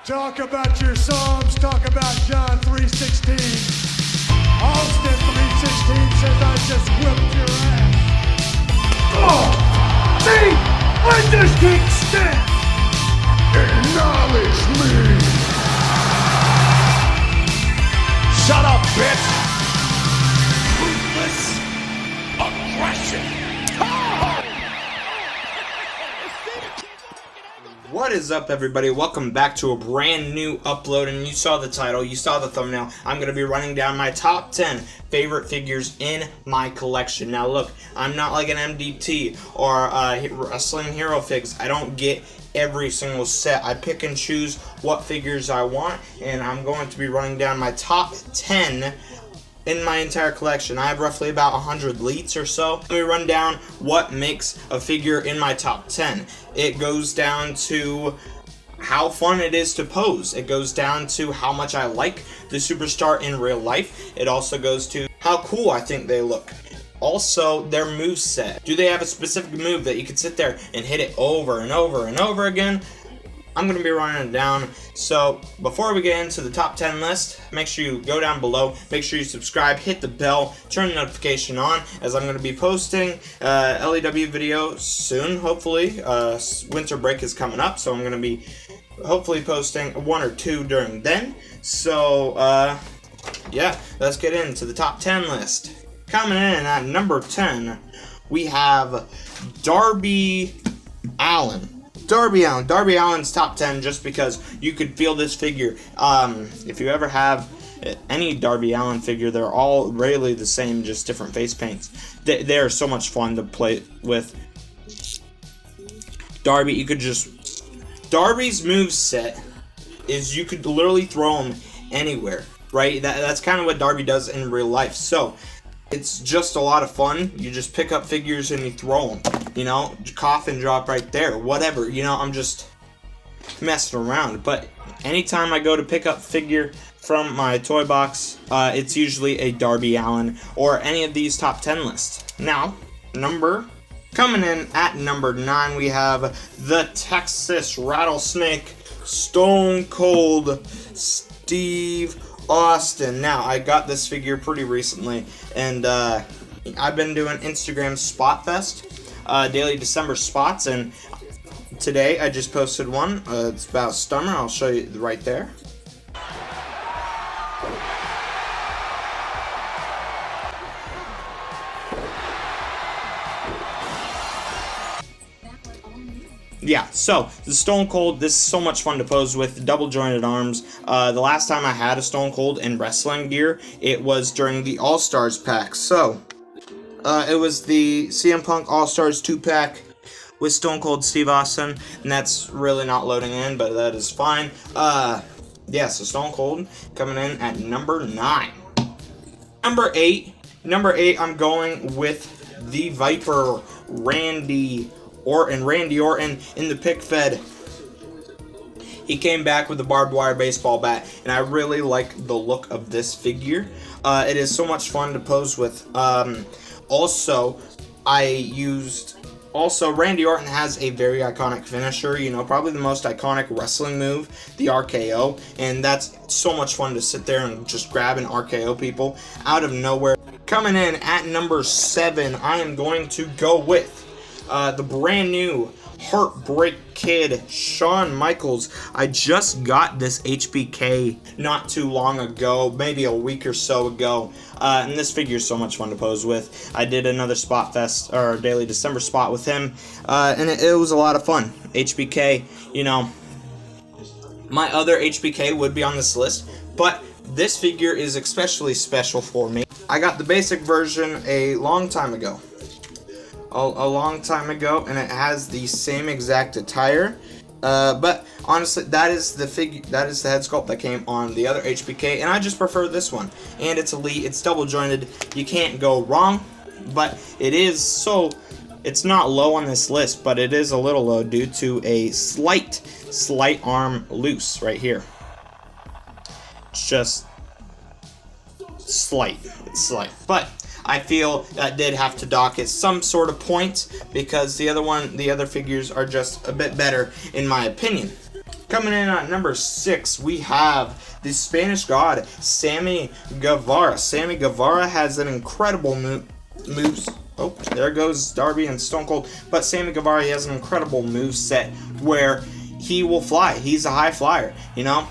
Talk about your Psalms, talk about John 3:16. Austin 3:16 says I just whipped your ass. Oh, see, I just can't stand. Acknowledge me. Shut up, bitch. Ruthless aggression. What is up, everybody? Welcome back to a brand new upload, and you saw the title, you saw the thumbnail. I'm going to be running down my top 10 favorite figures in my collection. Now look, I'm not like an MDT or Wrestling Hero Figs. I don't get every single set. I pick and choose what figures I want, and I'm going to be running down my top 10 in my entire collection. I have roughly about 100 leads or so. Let me run down what makes a figure in my top 10. It goes down to how fun it is to pose. It goes down to how much I like the superstar in real life. It also goes to how cool I think they look. Also, their move set. Do they have a specific move that you could sit there and hit it over and over and over again? I'm going to be running it down. So before we get into the top 10 list, make sure you go down below, make sure you subscribe, hit the bell, turn the notification on, as I'm going to be posting LEW video soon, hopefully. Winter break is coming up, so I'm going to be hopefully posting one or two during then. So yeah, let's get into the top 10 list. Coming in at number 10, we have Darby Allin. Darby Allin's top 10, just because you could feel this figure. If you ever have any Darby Allin figure, they're all really the same, just different face paints. They're so much fun to play with. Darby, you could just... Darby's moveset is you could literally throw him anywhere, right? That's kind of what Darby does in real life. So it's just a lot of fun. You just pick up figures and you throw them. You know, coffin drop right there, whatever. You know, I'm just messing around. But anytime I go to pick up figure from my toy box, it's usually a Darby Allin or any of these top 10 lists. Now, coming in at number 9, we have the Texas Rattlesnake Stone Cold Steve Austin. Now, I got this figure pretty recently, and I've been doing Instagram Spot Fest, daily December spots, and today I just posted one. It's about Stummer. I'll show you right there. Yeah, so the Stone Cold, this is so much fun to pose with, double jointed arms. The last time I had a Stone Cold in wrestling gear, it was during the All-Stars pack. So, it was the CM Punk All-Stars 2-pack with Stone Cold Steve Austin, and that's really not loading in, but that is fine. Yeah, so Stone Cold coming in at number 9. Number 8, I'm going with the Viper, Randy Orton in the pick fed. He came back with a barbed wire baseball bat, and I really like the look of this figure. It is so much fun to pose with. Also, Randy Orton has a very iconic finisher, you know, probably the most iconic wrestling move, the RKO, and that's so much fun to sit there and just grab and RKO people out of nowhere. Coming in at number 7, I am going to go with the brand new Heartbreak Kid, Shawn Michaels. I just got this HBK not too long ago, maybe a week or so ago, and this figure is so much fun to pose with. I did another Spot Fest, or Daily December spot with him, and it was a lot of fun. HBK, you know, my other HBK would be on this list, but this figure is especially special for me. I got the basic version a long time ago. And it has the same exact attire, but honestly, that is the head sculpt that came on the other HBK, and I just prefer this one. And it's elite, it's double jointed, you can't go wrong. But it's not low on this list, but it is a little low due to a slight arm loose right here. It's just slight, but I feel that did have to dock at some sort of point, because the other figures are just a bit better in my opinion. Coming in at number 6, we have the Spanish God, Sammy Guevara. Sammy Guevara has an incredible moves. Oh, there goes Darby and Stone Cold. But Sammy Guevara, he has an incredible move set where he will fly. He's a high flyer, you know?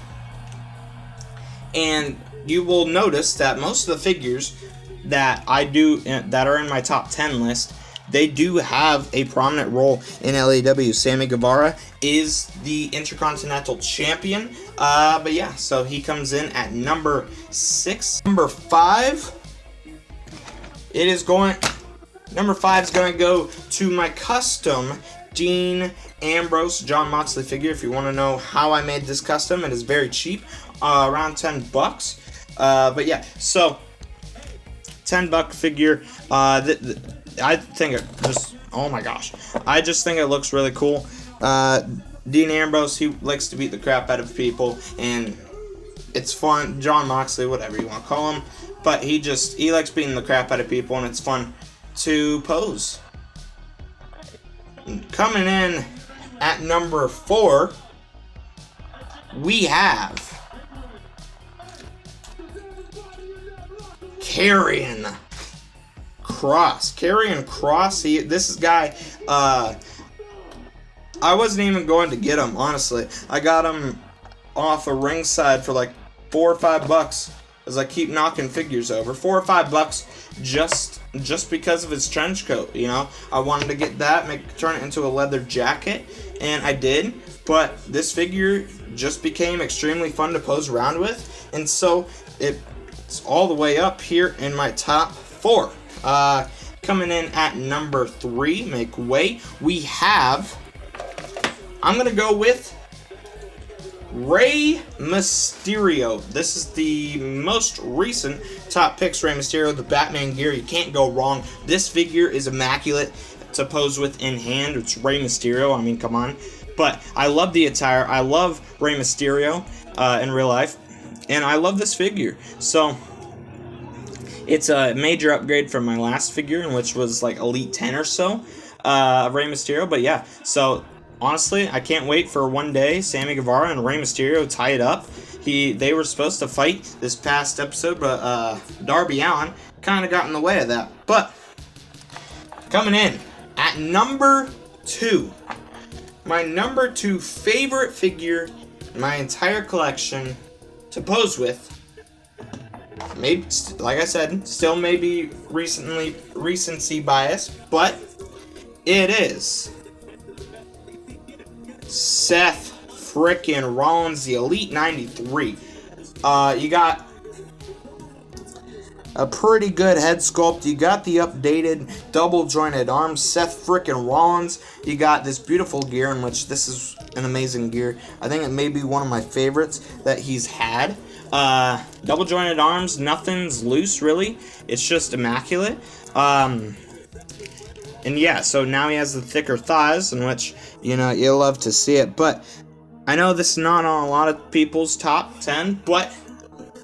And you will notice that most of the figures that I do, that are in my top 10 list, they do have a prominent role in LAW. Sammy Guevara is the Intercontinental Champion. But yeah, so he comes in at number 6. Number 5, number 5 is going to go to my custom Dean Ambrose John Moxley figure. If you want to know how I made this custom, it is very cheap, around $10. But yeah, so $10 figure. I think it just, oh my gosh, I just think it looks really cool. Dean Ambrose, he likes to beat the crap out of people, and it's fun. John Moxley, whatever you want to call him, but he likes beating the crap out of people, and it's fun to pose. Coming in at number 4, we have KRRION. KRRION. This is guy, I wasn't even going to get him, honestly. I got him off a ringside for like $4 or $5 as I keep knocking figures over. $4 or $5 just because of his trench coat, you know. I wanted to get that, turn it into a leather jacket, and I did. But this figure just became extremely fun to pose around with, and so it's all the way up here in my top 4. Coming in at number 3, make way, we have, I'm going to go with Rey Mysterio. This is the most recent top picks, Rey Mysterio, the Batman gear. You can't go wrong. This figure is immaculate to pose with in hand. It's Rey Mysterio. I mean, come on. But I love the attire. I love Rey Mysterio in real life. And I love this figure. So it's a major upgrade from my last figure, which was like Elite 10 or so of Rey Mysterio. But yeah, so honestly, I can't wait for one day Sammy Guevara and Rey Mysterio tie it up. They were supposed to fight this past episode, but Darby Allin kind of got in the way of that. But coming in at number 2, my number 2 favorite figure in my entire collection to pose with. Maybe, like I said, still maybe recency bias, but it is Seth frickin' Rollins, the Elite 93. You got a pretty good head sculpt. You got the updated double jointed arms, Seth frickin' Rollins. You got this beautiful gear, in which this is an amazing gear. I think it may be one of my favorites that he's had. Double jointed arms, nothing's loose really. It's just immaculate. And yeah, so now he has the thicker thighs, in which, you know, you'll love to see it. But I know this is not on a lot of people's top 10, but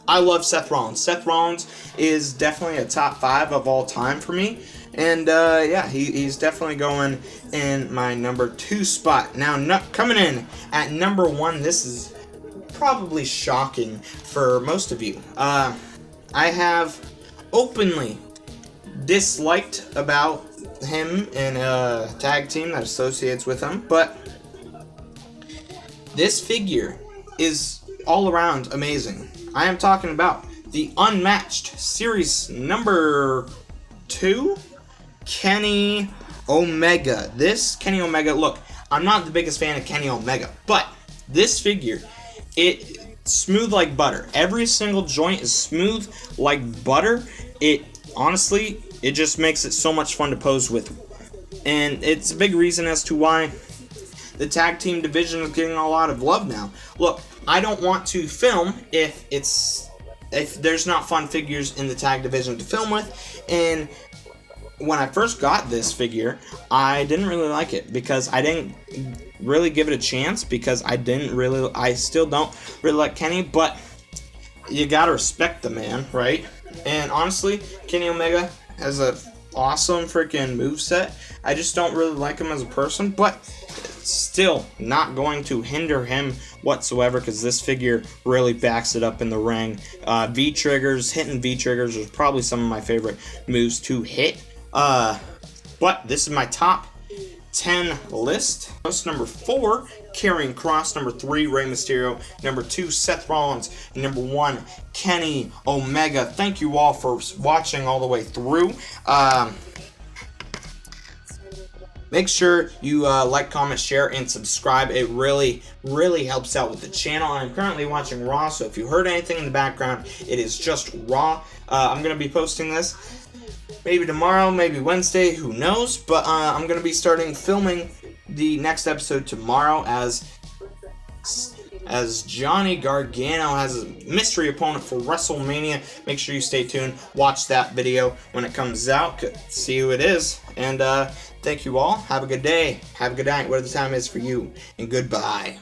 I love Seth Rollins. Seth Rollins is definitely a top 5 of all time for me. And yeah, he's definitely going in my number 2 spot. Now, coming in at number 1, this is probably shocking for most of you. I have openly disliked about him in a tag team that associates with him, but this figure is all around amazing. I am talking about the Unmatched Series number 2, Kenny Omega. This Kenny Omega, look, I'm not the biggest fan of Kenny Omega, but this figure, it's smooth like butter. Every single joint is smooth like butter. Honestly, it just makes it so much fun to pose with. And it's a big reason as to why the tag team division is getting a lot of love now. Look, I don't want to film if there's not fun figures in the tag division to film with. And when I first got this figure, I didn't really like it because I didn't really give it a chance, because I still don't really like Kenny, but you gotta respect the man, right? And honestly, Kenny Omega has an awesome freaking moveset. I just don't really like him as a person, but still not going to hinder him whatsoever, because this figure really backs it up in the ring. V-triggers, hitting V-triggers is probably some of my favorite moves to hit. But this is my top 10 list. Post number 4, Karrion Kross. Number 3, Rey Mysterio. Number 2, Seth Rollins. And number 1, Kenny Omega. Thank you all for watching all the way through. Make sure you like, comment, share, and subscribe. It really helps out with the channel. I'm currently watching Raw, so if you heard anything in the background, it is just Raw. I'm going to be posting this maybe tomorrow, maybe Wednesday, who knows. But I'm going to be starting filming the next episode tomorrow as Johnny Gargano has a mystery opponent for WrestleMania. Make sure you stay tuned. Watch that video when it comes out. See who it is. And thank you all. Have a good day. Have a good night, whatever the time is for you. And goodbye.